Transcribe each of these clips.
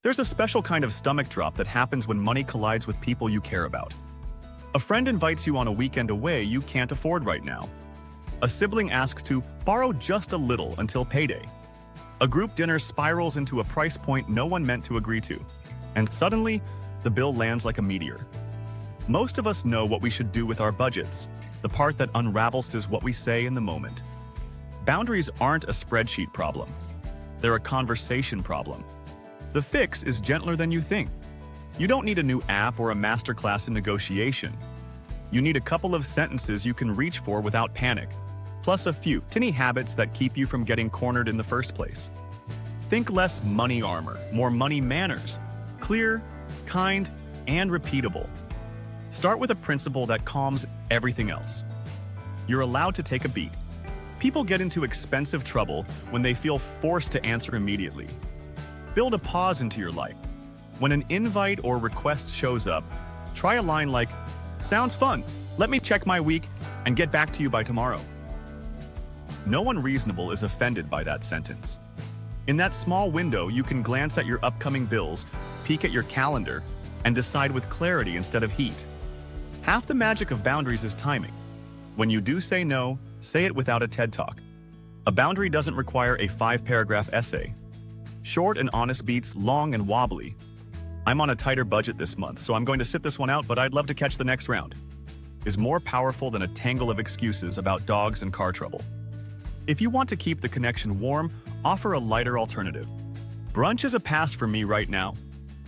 There's a special kind of stomach drop that happens when money collides with people you care about. A friend invites you on a weekend away you can't afford right now. A sibling asks to borrow just a little until payday. A group dinner spirals into a price point no one meant to agree to. And suddenly, the bill lands like a meteor. Most of us know what we should do with our budgets. The part that unravels is what we say in the moment. Boundaries aren't a spreadsheet problem. They're a conversation problem. The fix is gentler than you think. You don't need a new app or a masterclass in negotiation. You need a couple of sentences you can reach for without panic, plus a few tiny habits that keep you from getting cornered in the first place. Think less money armor, more money manners. Clear, kind, and repeatable. Start with a principle that calms everything else. You're allowed to take a beat. People get into expensive trouble when they feel forced to answer immediately. Build a pause into your life. When an invite or request shows up, try a line like, "Sounds fun. Let me check my week and get back to you by tomorrow." No one reasonable is offended by that sentence. In that small window, you can glance at your upcoming bills, peek at your calendar, and decide with clarity instead of heat. Half the magic of boundaries is timing. When you do say no, say it without a TED Talk. A boundary doesn't require a 5-paragraph essay. Short and honest beats long and wobbly. "I'm on a tighter budget this month, so I'm going to sit this one out, but I'd love to catch the next round," is more powerful than a tangle of excuses about dogs and car trouble. If you want to keep the connection warm, offer a lighter alternative. "Brunch is a pass for me right now.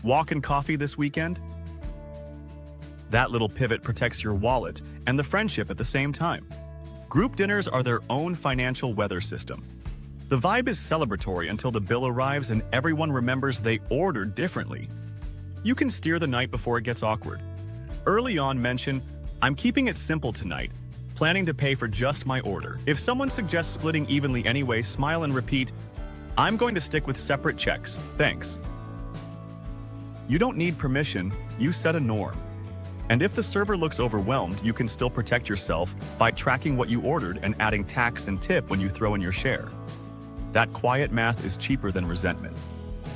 Walk and coffee this weekend?" That little pivot protects your wallet and the friendship at the same time. Group dinners are their own financial weather system. The vibe is celebratory until the bill arrives and everyone remembers they ordered differently. You can steer the night before it gets awkward. Early on, mention, "I'm keeping it simple tonight, planning to pay for just my order." If someone suggests splitting evenly anyway, smile and repeat, "I'm going to stick with separate checks, thanks." You don't need permission, you set a norm. And if the server looks overwhelmed, you can still protect yourself by tracking what you ordered and adding tax and tip when you throw in your share. That quiet math is cheaper than resentment.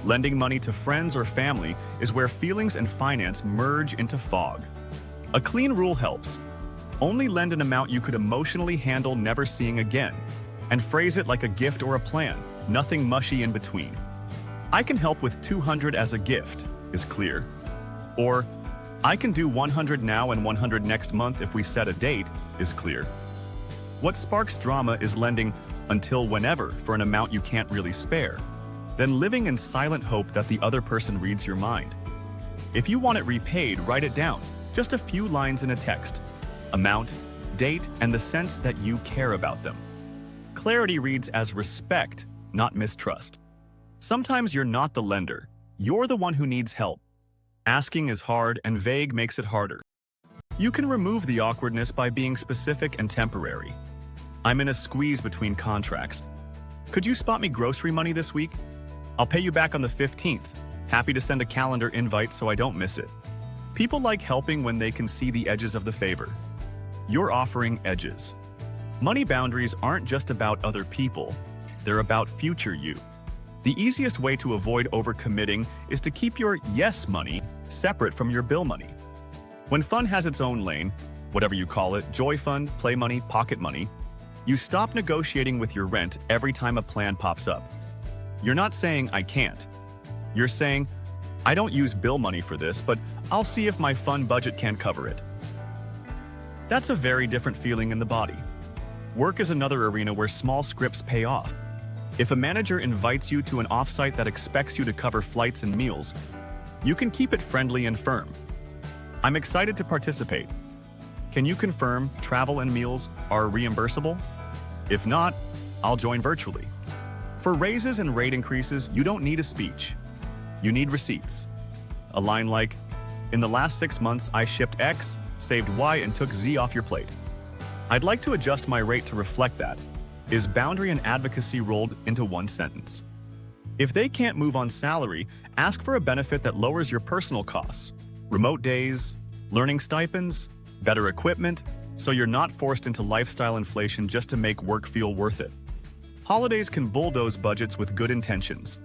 Lending money to friends or family is where feelings and finance merge into fog. A clean rule helps. Only lend an amount you could emotionally handle never seeing again, and phrase it like a gift or a plan, nothing mushy in between. "I can help with 200 as a gift" is clear. Or, "I can do 100 now and 100 next month if we set a date" is clear. What sparks drama is lending until whenever for an amount you can't really spare, then living in silent hope that the other person reads your mind. If you want it repaid, write it down, just a few lines in a text. Amount, date, and the sense that you care about them. Clarity reads as respect, not mistrust. Sometimes you're not the lender, you're the one who needs help. Asking is hard and vague makes it harder. You can remove the awkwardness by being specific and temporary. "I'm in a squeeze between contracts. Could you spot me grocery money this week? I'll pay you back on the 15th. Happy to send a calendar invite so I don't miss it." People like helping when they can see the edges of the favor. You're offering edges. Money boundaries aren't just about other people, they're about future you. The easiest way to avoid overcommitting is to keep your yes money separate from your bill money. When fun has its own lane, whatever you call it, joy fund, play money, pocket money, you stop negotiating with your rent every time a plan pops up. You're not saying, "I can't." You're saying, "I don't use bill money for this, but I'll see if my fun budget can cover it." That's a very different feeling in the body. Work is another arena where small scripts pay off. If a manager invites you to an offsite that expects you to cover flights and meals, you can keep it friendly and firm. "I'm excited to participate. Can you confirm travel and meals are reimbursable? If not, I'll join virtually." For raises and rate increases, you don't need a speech. You need receipts. A line like, "In the last 6 months, I shipped X, saved Y, and took Z off your plate. I'd like to adjust my rate to reflect that," is boundary and advocacy rolled into one sentence. If they can't move on salary, ask for a benefit that lowers your personal costs. Remote days, learning stipends, better equipment, so you're not forced into lifestyle inflation just to make work feel worth it. Holidays can bulldoze budgets with good intentions.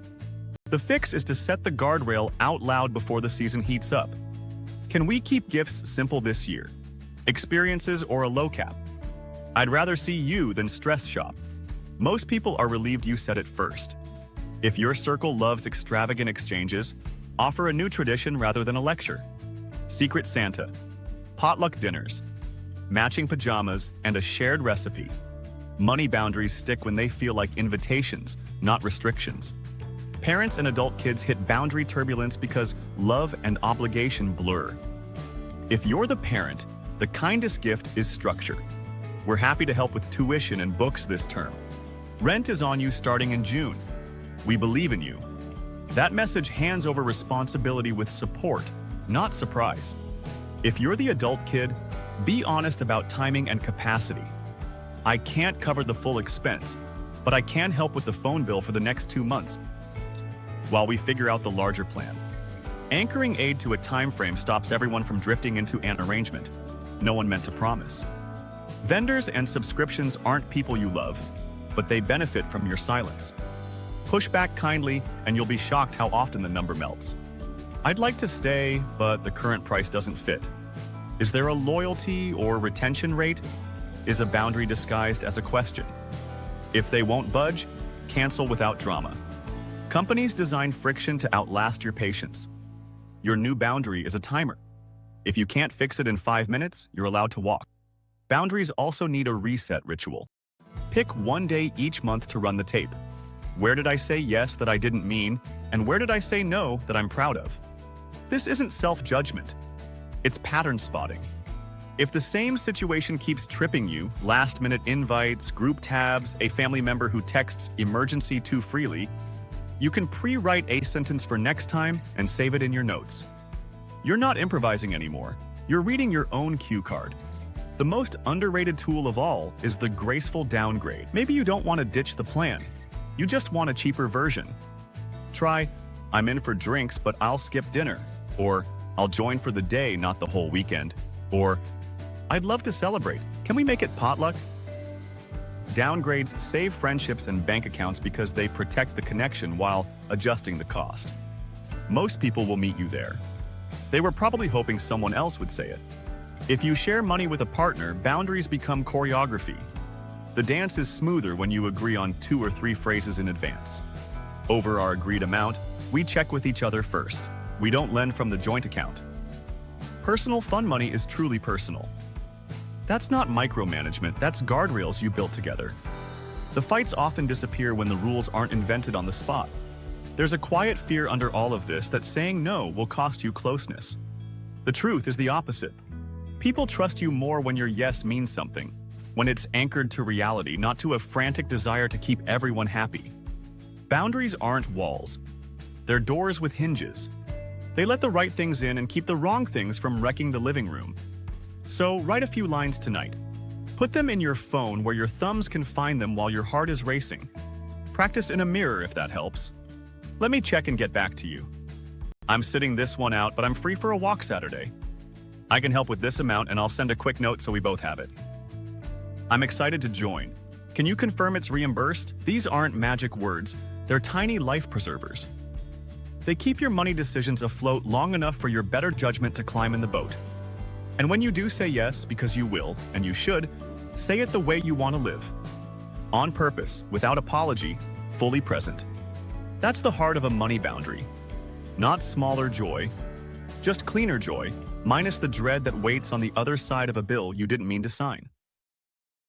The fix is to set the guardrail out loud before the season heats up. Can we keep gifts simple this year? Experiences or a low cap? I'd rather see you than stress shop. Most people are relieved you said it first. If your circle loves extravagant exchanges, offer a new tradition rather than a lecture. Secret Santa, potluck dinners, matching pajamas, and a shared recipe. Money boundaries stick when they feel like invitations, not restrictions. Parents and adult kids hit boundary turbulence because love and obligation blur. If you're the parent, the kindest gift is structure. We're happy to help with tuition and books this term. Rent is on you starting in June. We believe in you. That message hands over responsibility with support, not surprise. If you're the adult kid, be honest about timing and capacity. I can't cover the full expense, but I can help with the phone bill for the next 2 months while we figure out the larger plan. Anchoring aid to a time frame stops everyone from drifting into an arrangement no one meant to promise. Vendors and subscriptions aren't people you love, but they benefit from your silence. Push back kindly, and you'll be shocked how often the number melts. I'd like to stay, but the current price doesn't fit. Is there a loyalty or retention rate? Is a boundary disguised as a question? If they won't budge, cancel without drama. Companies design friction to outlast your patience. Your new boundary is a timer. If you can't fix it in 5 minutes, you're allowed to walk. Boundaries also need a reset ritual. Pick one day each month to run the tape. Where did I say yes that I didn't mean, and where did I say no that I'm proud of? This isn't self-judgment. It's pattern spotting. If the same situation keeps tripping you, last-minute invites, group tabs, a family member who texts emergency too freely, you can pre-write a sentence for next time and save it in your notes. You're not improvising anymore. You're reading your own cue card. The most underrated tool of all is the graceful downgrade. Maybe you don't want to ditch the plan. You just want a cheaper version. Try, I'm in for drinks, but I'll skip dinner. Or, I'll join for the day, not the whole weekend. Or, I'd love to celebrate. Can we make it potluck? Downgrades save friendships and bank accounts because they protect the connection while adjusting the cost. Most people will meet you there. They were probably hoping someone else would say it. If you share money with a partner, boundaries become choreography. The dance is smoother when you agree on 2 or 3 phrases in advance. Over our agreed amount, we check with each other first. We don't lend from the joint account. Personal fun money is truly personal. That's not micromanagement, that's guardrails you built together. The fights often disappear when the rules aren't invented on the spot. There's a quiet fear under all of this that saying no will cost you closeness. The truth is the opposite. People trust you more when your yes means something, when it's anchored to reality, not to a frantic desire to keep everyone happy. Boundaries aren't walls. They're doors with hinges. They let the right things in and keep the wrong things from wrecking the living room. So write a few lines tonight. Put them in your phone where your thumbs can find them while your heart is racing. Practice in a mirror if that helps. Let me check and get back to you. I'm sitting this one out, but I'm free for a walk Saturday. I can help with this amount and I'll send a quick note so we both have it. I'm excited to join. Can you confirm it's reimbursed? These aren't magic words. They're tiny life preservers. They keep your money decisions afloat long enough for your better judgment to climb in the boat. And when you do say yes, because you will, and you should, say it the way you want to live. On purpose, without apology, fully present. That's the heart of a money boundary. Not smaller joy, just cleaner joy, minus the dread that waits on the other side of a bill you didn't mean to sign.